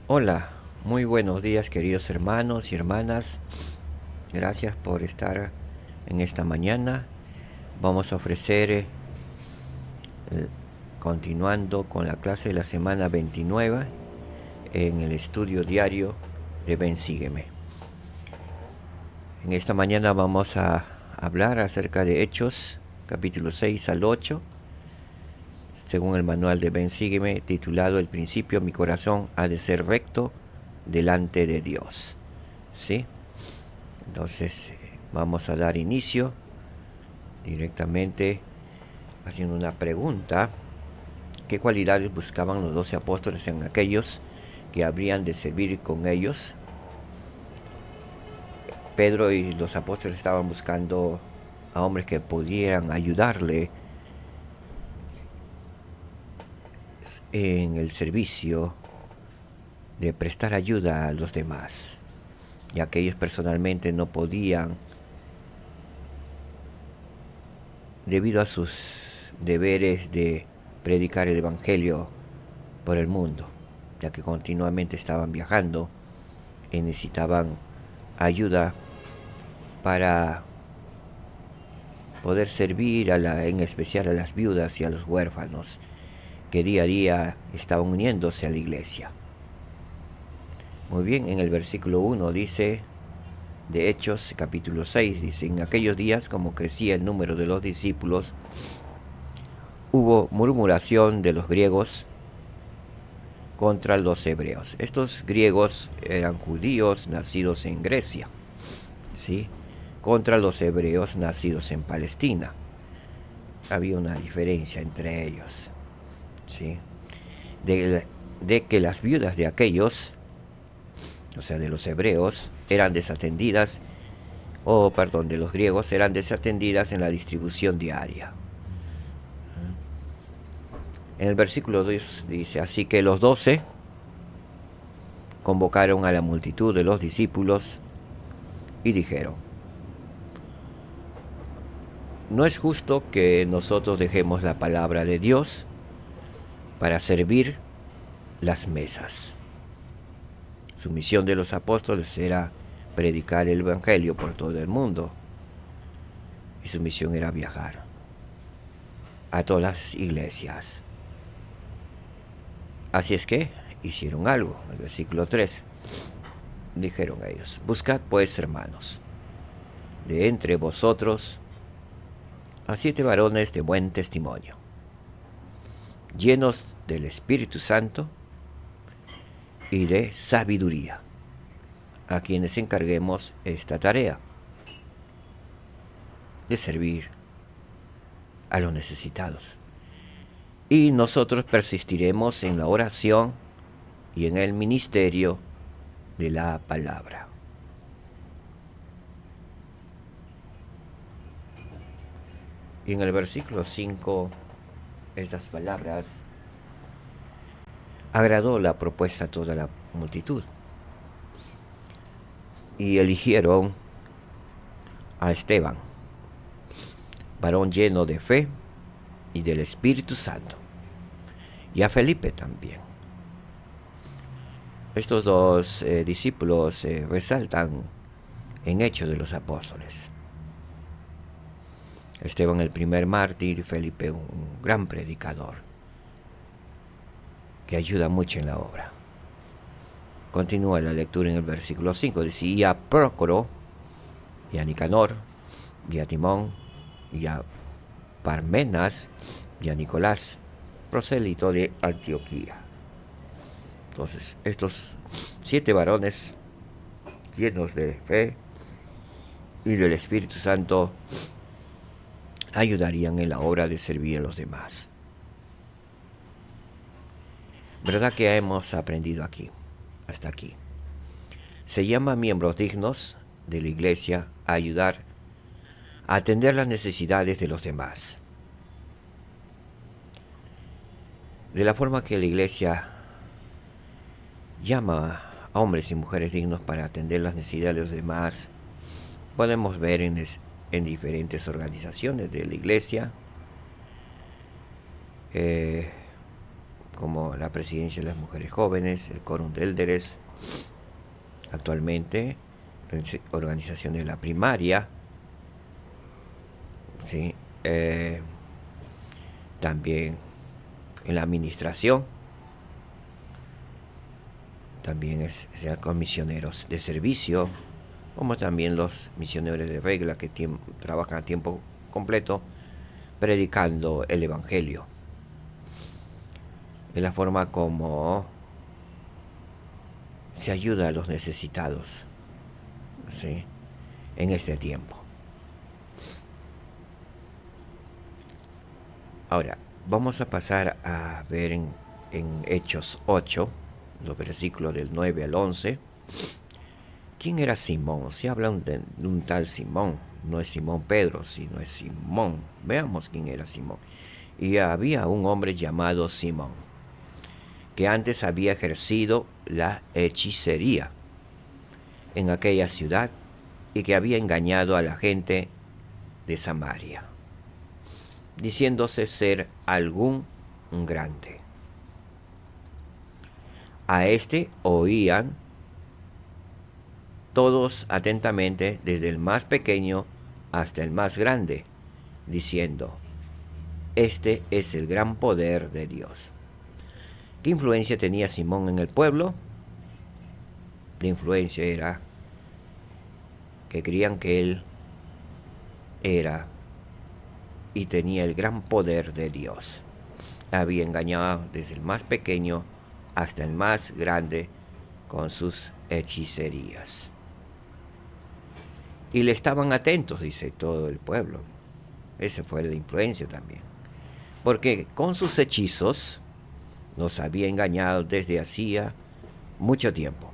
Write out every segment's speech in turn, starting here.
Hola, muy buenos días queridos hermanos y hermanas. Gracias por estar en esta mañana. Vamos a ofrecer, continuando con la clase de la semana 29 en el estudio diario de Ven Sígueme. En esta mañana vamos a hablar acerca de Hechos, capítulo 6 al 8, según el manual de Ven Sígueme, titulado El principio mi corazón ha de ser recto delante de Dios. ¿Sí? Entonces vamos a dar inicio directamente haciendo una pregunta. ¿Qué cualidades buscaban los 12 apóstoles en aquellos que habrían de servir con ellos? Pedro y los apóstoles estaban buscando a hombres que pudieran ayudarle en el servicio de prestar ayuda a los demás, ya que ellos personalmente no podían, debido a sus deberes de predicar el Evangelio por el mundo, ya que continuamente estaban viajando y necesitaban ayuda para poder servir en especial a las viudas y a los huérfanos que día a día estaban uniéndose a la iglesia. Muy bien, en el versículo 1 dice, de Hechos capítulo 6, dice, en aquellos días, como crecía el número de los discípulos, hubo murmuración de los griegos contra los hebreos. Estos griegos eran judíos nacidos en Grecia, ¿sí? Contra los hebreos nacidos en Palestina. Había una diferencia entre ellos, ¿sí? De que las viudas de aquellos, o sea, de los hebreos, eran desatendidas, de los griegos, eran desatendidas en la distribución diaria. En el versículo 2 dice, así que los 12 convocaron a la multitud de los discípulos y dijeron, no es justo que nosotros dejemos la palabra de Dios para servir las mesas. Su misión de los apóstoles era predicar el Evangelio por todo el mundo, y su misión era viajar a todas las iglesias. Así es que hicieron algo. El versículo 3, dijeron ellos, buscad pues, hermanos, de entre vosotros a 7 varones de buen testimonio, llenos del Espíritu Santo y de sabiduría, a quienes encarguemos esta tarea de servir a los necesitados. Y nosotros persistiremos en la oración y en el ministerio de la palabra. Y en el versículo 5, estas palabras agradó la propuesta a toda la multitud. Y eligieron a Esteban, varón lleno de fe y del Espíritu Santo, y a Felipe también. Estos dos discípulos resaltan en Hechos de los Apóstoles. Esteban el primer mártir, Felipe un gran predicador que ayuda mucho en la obra. Continúa la lectura en el versículo 5, dice, y a Prócoro, y a Nicanor, y a Timón, y a Parmenas, y a Nicolás, prosélito de Antioquía. Entonces, estos 7 varones llenos de fe y del Espíritu Santo ayudarían en la obra de servir a los demás. ¿Verdad que hemos aprendido aquí, hasta aquí? Se llama miembros dignos de la iglesia a ayudar a atender las necesidades de los demás. De la forma que la iglesia llama a hombres y mujeres dignos para atender las necesidades de los demás, podemos ver en diferentes organizaciones de la iglesia, como la presidencia de las mujeres jóvenes, el Quórum de Élderes, actualmente organización de la primaria, ¿sí? También en la administración, también sean con misioneros de servicio, como también los misioneros de regla que trabajan a tiempo completo predicando el Evangelio. Es la forma como se ayuda a los necesitados, ¿sí?, en este tiempo. Ahora, vamos a pasar a ver en Hechos 8, los versículos del 9 al 11. ¿Quién era Simón? Se habla de un tal Simón. No es Simón Pedro, sino es Simón. Veamos quién era Simón. Y había un hombre llamado Simón, que antes había ejercido la hechicería en aquella ciudad y que había engañado a la gente de Samaria, diciéndose ser algún grande. A este oían todos atentamente, desde el más pequeño hasta el más grande, diciendo: este es el gran poder de Dios. ¿Qué influencia tenía Simón en el pueblo? La influencia era que creían que él era y tenía el gran poder de Dios. Había engañado desde el más pequeño hasta el más grande con sus hechicerías. Y le estaban atentos, dice todo el pueblo. Esa fue la influencia también. Porque con sus hechizos nos había engañado desde hacía mucho tiempo.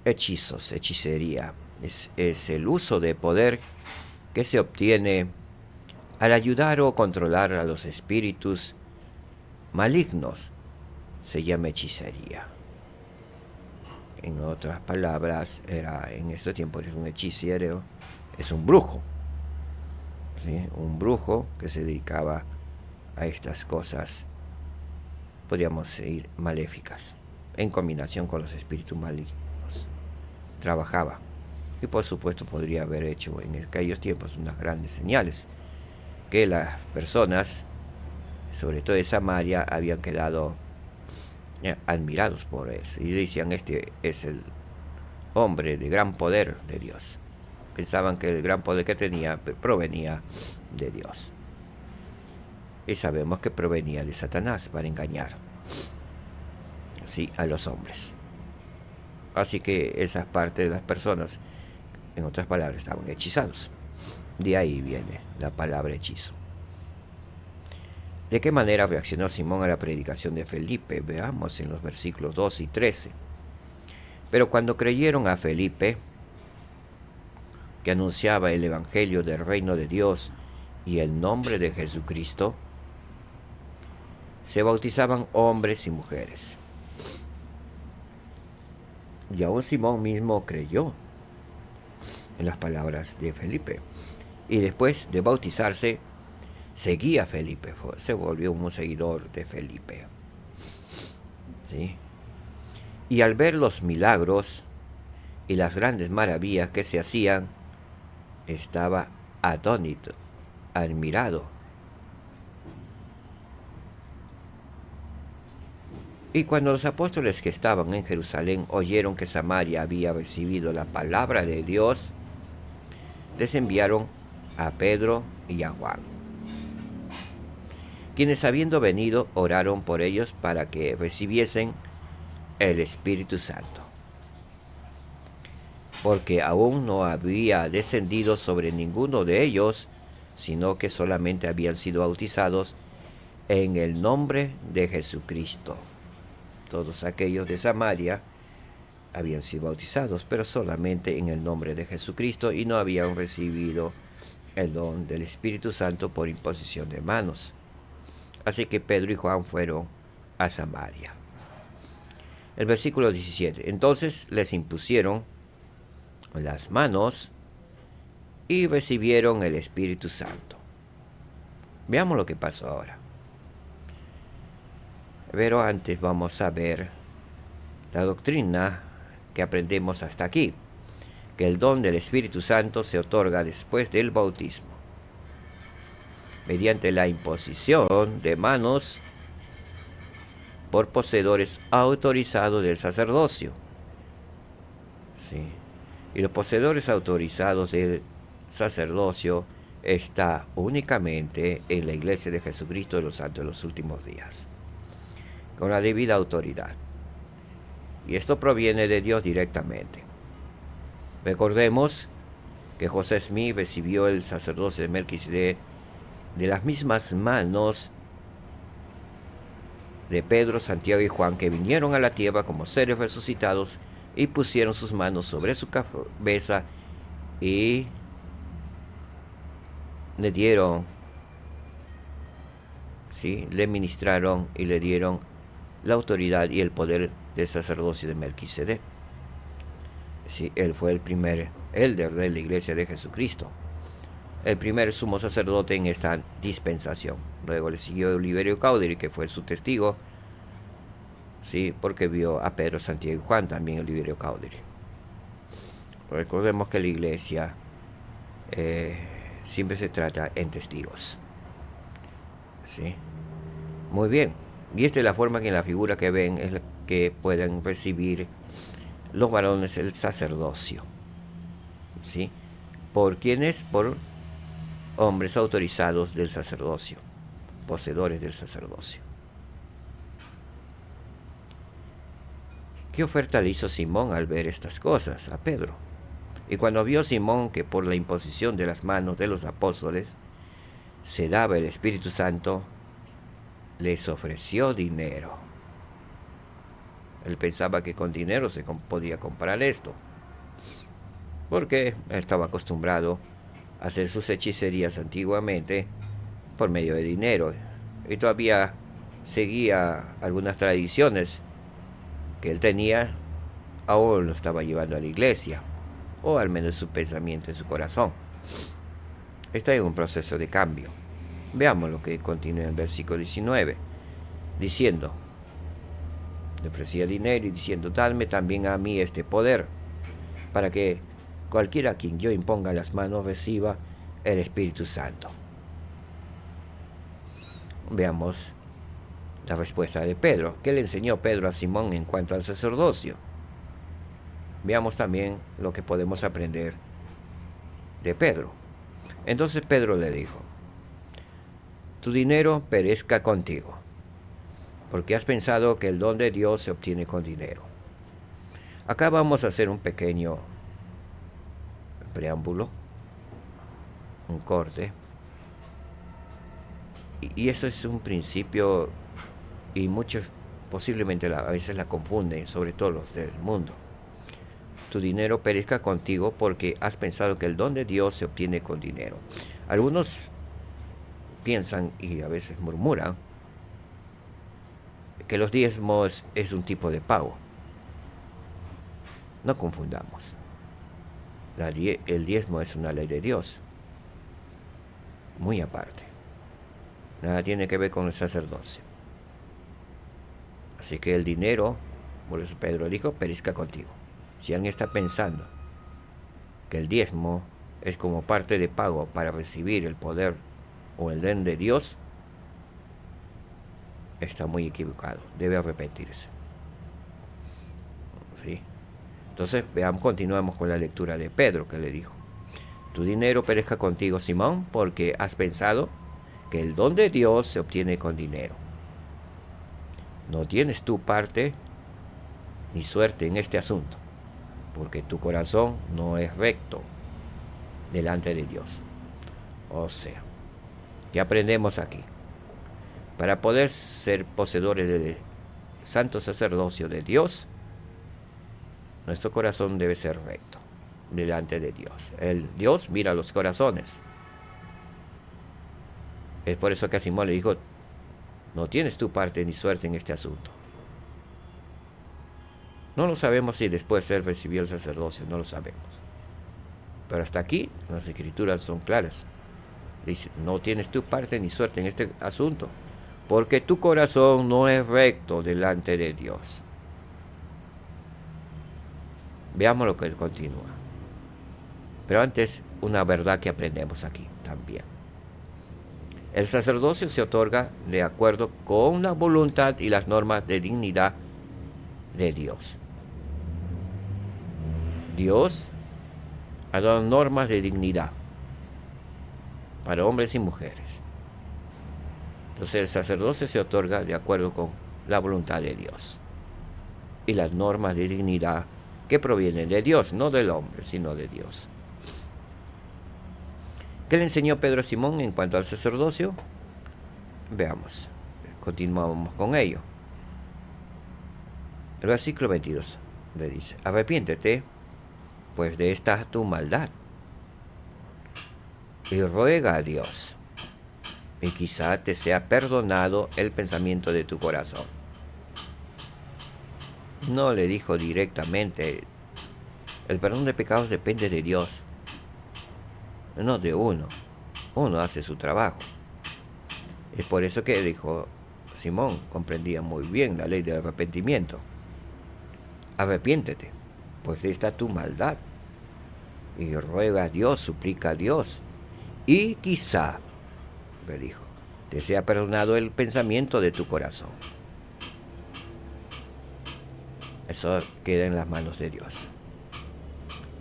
Hechizos, hechicería, es el uso de poder que se obtiene al ayudar o controlar a los espíritus malignos. Se llama hechicería. En otras palabras, en este tiempo es un hechicero, es un brujo, ¿sí? Un brujo que se dedicaba a estas cosas, podríamos decir, maléficas, en combinación con los espíritus malignos. Trabajaba. Y por supuesto podría haber hecho en aquellos tiempos unas grandes señales, que las personas, sobre todo de Samaria, habían quedado admirados por eso. Y decían: este es el hombre de gran poder de Dios. Pensaban que el gran poder que tenía provenía de Dios. Y sabemos que provenía de Satanás para engañar, ¿sí?, a los hombres. Así que esas partes de las personas, en otras palabras, estaban hechizados. De ahí viene la palabra hechizo. ¿De qué manera reaccionó Simón a la predicación de Felipe? Veamos en los versículos 12 y 13. Pero cuando creyeron a Felipe, que anunciaba el evangelio del reino de Dios y el nombre de Jesucristo, se bautizaban hombres y mujeres. Y aún Simón mismo creyó en las palabras de Felipe. Y después de bautizarse, seguía a Felipe, se volvió un seguidor de Felipe, ¿sí? Y al ver los milagros y las grandes maravillas que se hacían, estaba atónito, admirado. Y cuando los apóstoles que estaban en Jerusalén oyeron que Samaria había recibido la palabra de Dios, les enviaron a Pedro y a Juan, quienes, habiendo venido, oraron por ellos para que recibiesen el Espíritu Santo, porque aún no había descendido sobre ninguno de ellos, sino que solamente habían sido bautizados en el nombre de Jesucristo. Todos aquellos de Samaria habían sido bautizados, pero solamente en el nombre de Jesucristo, y no habían recibido el don del Espíritu Santo por imposición de manos. Así que Pedro y Juan fueron a Samaria. El versículo 17. Entonces les impusieron las manos y recibieron el Espíritu Santo. Veamos lo que pasó ahora. Pero antes vamos a ver la doctrina que aprendemos hasta aquí, que el don del Espíritu Santo se otorga después del bautismo, mediante la imposición de manos por poseedores autorizados del sacerdocio. Sí. Y los poseedores autorizados del sacerdocio está únicamente en la Iglesia de Jesucristo de los Santos de los Últimos Días, con la debida autoridad. Y esto proviene de Dios directamente. Recordemos que José Smith recibió el sacerdocio de Melquisedec de las mismas manos de Pedro, Santiago y Juan, que vinieron a la tierra como seres resucitados y pusieron sus manos sobre su cabeza y le dieron, ¿sí?, le ministraron y le dieron la autoridad y el poder del sacerdocio de Melquisedec. Sí, él fue el primer elder de la Iglesia de Jesucristo, el primer sumo sacerdote en esta dispensación. Luego le siguió Oliverio Caudiri, que fue su testigo, sí, porque vio a Pedro, Santiago y Juan, también Oliverio Caudiri. Recordemos que la Iglesia siempre se trata en testigos. ¿Sí? Muy bien. Y esta es la forma que en la figura que ven es la que pueden recibir los varones el sacerdocio. ¿Sí? ¿Por quiénes? Por hombres autorizados del sacerdocio, poseedores del sacerdocio. ¿Qué oferta le hizo Simón al ver estas cosas a Pedro? Y cuando vio Simón que por la imposición de las manos de los apóstoles se daba el Espíritu Santo, les ofreció dinero. Él pensaba que con dinero se podía comprar esto, porque estaba acostumbrado a hacer sus hechicerías antiguamente por medio de dinero, y todavía seguía algunas tradiciones que él tenía, aún lo estaba llevando a la iglesia, o al menos su pensamiento en su corazón. Está en un proceso de cambio. Veamos lo que continúa en el versículo 19, diciendo, le ofrecía dinero y diciendo, dadme también a mí este poder, para que cualquiera a quien yo imponga las manos reciba el Espíritu Santo. Veamos la respuesta de Pedro. ¿Qué le enseñó Pedro a Simón en cuanto al sacerdocio? Veamos también lo que podemos aprender de Pedro. Entonces Pedro le dijo, tu dinero perezca contigo, porque has pensado que el don de Dios se obtiene con dinero. Acá vamos a hacer un pequeño preámbulo, un corte. Y eso es un principio, y muchos posiblemente a veces la confunden, sobre todo los del mundo. Tu dinero perezca contigo porque has pensado que el don de Dios se obtiene con dinero. Algunos piensan y a veces murmuran que los diezmos es un tipo de pago. No confundamos. El diezmo es una ley de Dios, muy aparte. Nada tiene que ver con el sacerdocio. Así que el dinero, por eso Pedro dijo, perezca contigo. Si alguien está pensando que el diezmo es como parte de pago para recibir el poder o el don de Dios, está muy equivocado, debe arrepentirse. ¿Sí? Entonces, continuamos con la lectura de Pedro, que le dijo, tu dinero perezca contigo, Simón, porque has pensado que el don de Dios se obtiene con dinero. No tienes tu parte ni suerte en este asunto, porque tu corazón no es recto delante de Dios. O sea, ¿qué aprendemos aquí? Para poder ser poseedores del santo sacerdocio de Dios, nuestro corazón debe ser recto delante de Dios. Dios mira los corazones. Es por eso que a Simón le dijo, no tienes tu parte ni suerte en este asunto. No lo sabemos si después él recibió el sacerdocio, no lo sabemos. Pero hasta aquí las escrituras son claras. Dice, no tienes tu parte ni suerte en este asunto, porque tu corazón no es recto delante de Dios. Veamos lo que continúa. Pero antes, una verdad que aprendemos aquí también. El sacerdocio se otorga de acuerdo con la voluntad y las normas de dignidad de Dios. Dios ha dado normas de dignidad para hombres y mujeres. Entonces el sacerdocio se otorga de acuerdo con la voluntad de Dios y las normas de dignidad que provienen de Dios, no del hombre, sino de Dios. ¿Qué le enseñó Pedro a Simón en cuanto al sacerdocio? Veamos, continuamos con ello. El versículo 22 le dice: arrepiéntete, pues de esta tu maldad, y ruega a Dios, y quizá te sea perdonado el pensamiento de tu corazón. No le dijo directamente, el perdón de pecados depende de Dios, no de uno. Uno hace su trabajo. Es por eso que dijo Simón, comprendía muy bien la ley del arrepentimiento. Arrepiéntete, pues de esta tu maldad, y ruega a Dios, suplica a Dios, y quizá, le dijo, te sea perdonado el pensamiento de tu corazón. Eso queda en las manos de Dios.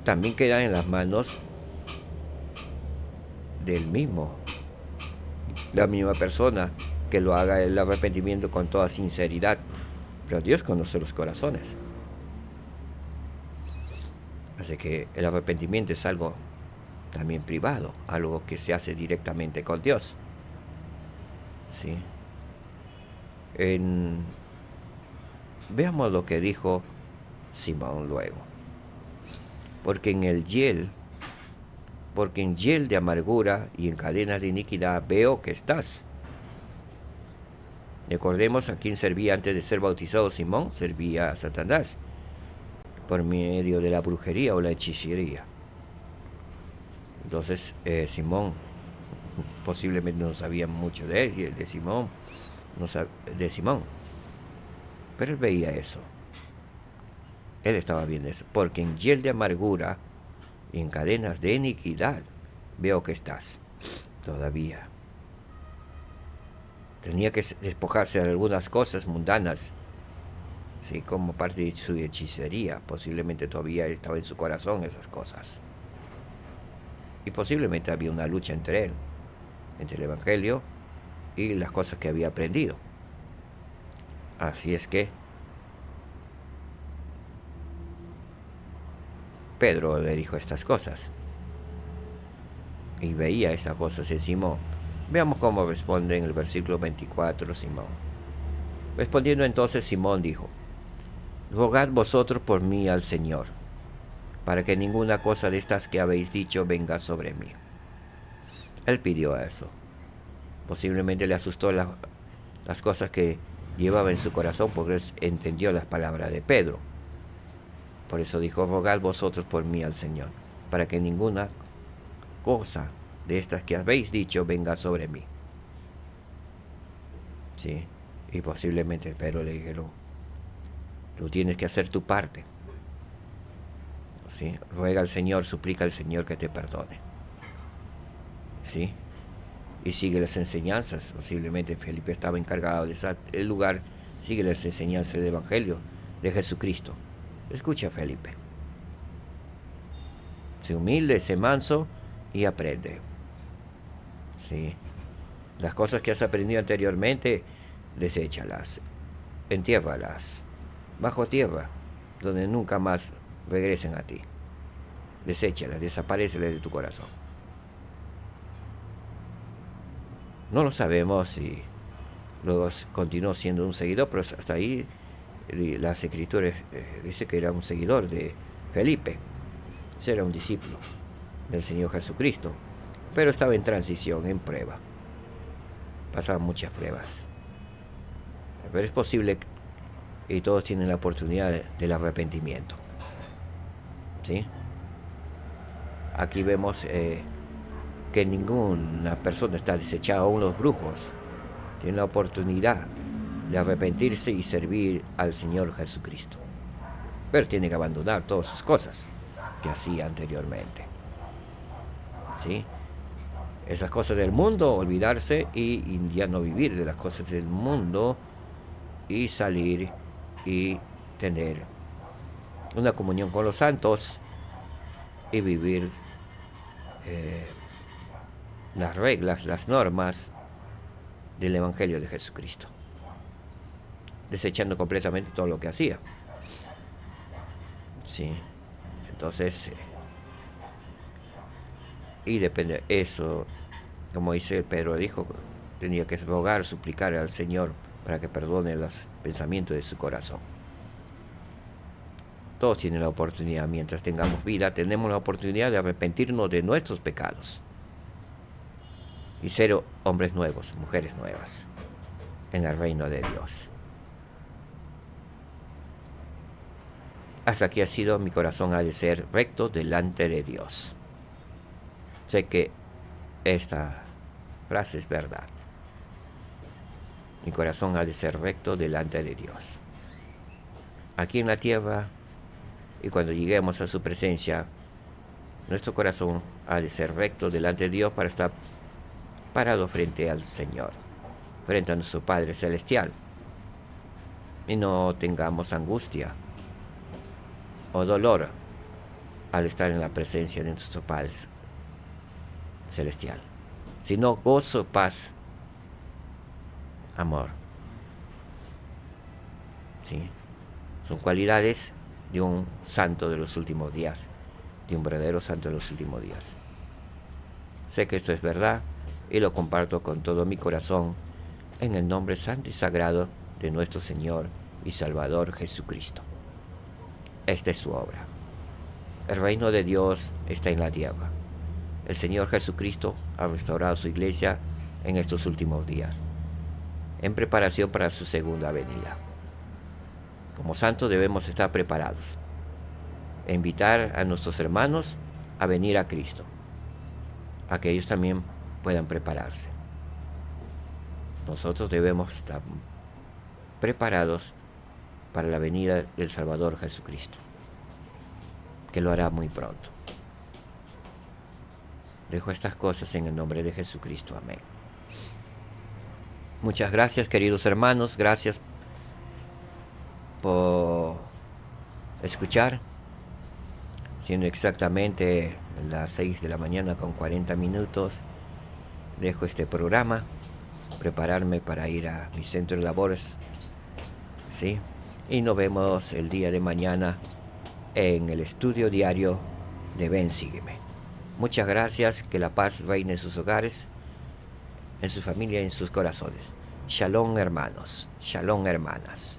También queda en las manos del mismo, la misma persona que lo haga el arrepentimiento con toda sinceridad. Pero Dios conoce los corazones. Así que el arrepentimiento es algo también privado, algo que se hace directamente con Dios. ¿Sí? Veamos lo que dijo Simón luego. Porque en hiel de amargura y en cadenas de iniquidad veo que estás. Recordemos a quién servía antes de ser bautizado Simón. Servía a Satanás por medio de la brujería o la hechicería. Entonces Simón posiblemente no sabía mucho de él, de Simón, pero él veía eso. Él estaba viendo eso. Porque en hiel de amargura y en cadenas de iniquidad veo que estás todavía. Tenía que despojarse de algunas cosas mundanas, ¿sí? Como parte de su hechicería. Posiblemente todavía estaba en su corazón esas cosas. Y posiblemente había una lucha entre él, entre el Evangelio y las cosas que había aprendido. Así es que Pedro le dijo estas cosas y veía estas cosas en Simón. Veamos cómo responde en el versículo 24 Simón. Respondiendo entonces Simón dijo: rogad vosotros por mí al Señor, para que ninguna cosa de estas que habéis dicho venga sobre mí. Él pidió eso. Posiblemente le asustó las cosas que llevaba en su corazón, porque él entendió las palabras de Pedro. Por eso dijo: rogad vosotros por mí al Señor, para que ninguna cosa de estas que habéis dicho venga sobre mí. ¿Sí? Y posiblemente Pedro le dijeron: tú tienes que hacer tu parte. ¿Sí? Ruega al Señor, suplica al Señor que te perdone. ¿Sí? Y sigue las enseñanzas. Posiblemente Felipe estaba encargado de ese lugar. Sigue las enseñanzas del Evangelio de Jesucristo. Escucha a Felipe. Sé humilde, sé manso y aprende. ¿Sí? Las cosas que has aprendido anteriormente, deséchalas, entiérralas bajo tierra, donde nunca más regresen a ti. Deséchalas, desaparécelas de tu corazón. No lo sabemos si luego continuó siendo un seguidor, pero hasta ahí las escrituras dice que era un seguidor de Felipe. Ese era un discípulo del Señor Jesucristo, pero estaba en transición, en prueba. Pasaban muchas pruebas. Pero es posible, y todos tienen la oportunidad del arrepentimiento. ¿Sí? Aquí vemos que ninguna persona está desechada, aún los brujos. tiene la oportunidad de arrepentirse y servir al Señor Jesucristo. Pero tiene que abandonar todas sus cosas que hacía anteriormente. ¿Sí? Esas cosas del mundo, olvidarse y ya no vivir de las cosas del mundo y salir y tener una comunión con los santos y vivir las reglas, las normas del Evangelio de Jesucristo, desechando completamente todo lo que hacía. Sí, entonces, y depende eso, como dice Pedro dijo, tenía que rogar, suplicar al Señor para que perdone los pensamientos de su corazón. Todos tienen la oportunidad, mientras tengamos vida, tenemos la oportunidad de arrepentirnos de nuestros pecados y ser hombres nuevos, mujeres nuevas en el reino de Dios. Hasta aquí ha sido, mi corazón ha de ser recto delante de Dios. Sé que esta frase es verdad. Mi corazón ha de ser recto delante de Dios. Aquí en la tierra, y cuando lleguemos a su presencia, nuestro corazón ha de ser recto delante de Dios para estar parado frente al Señor, frente a nuestro Padre Celestial, y no tengamos angustia o dolor al estar en la presencia de nuestro Padre Celestial, sino gozo, paz, amor. ¿Sí? Son cualidades de un santo de los últimos días, de un verdadero santo de los últimos días. Sé que esto es verdad y lo comparto con todo mi corazón en el nombre santo y sagrado de nuestro Señor y Salvador Jesucristo. Esta es su obra. El reino de Dios está en la tierra. El Señor Jesucristo ha restaurado su iglesia en estos últimos días, en preparación para su segunda venida. Como santos debemos estar preparados e invitar a nuestros hermanos a venir a Cristo, a que ellos también puedan prepararse. Nosotros debemos estar preparados para la venida del Salvador Jesucristo, que lo hará muy pronto. Dejo estas cosas en el nombre de Jesucristo. Amén. Muchas gracias, queridos hermanos. Gracias por escuchar. Siendo exactamente las 6 de la mañana con 40 minutos, dejo este programa, prepararme para ir a mi centro de labores, ¿sí? Y nos vemos el día de mañana en el estudio diario de Ven, Sígueme. Muchas gracias, que la paz reine en sus hogares, en su familia y en sus corazones. Shalom, hermanos. Shalom, hermanas.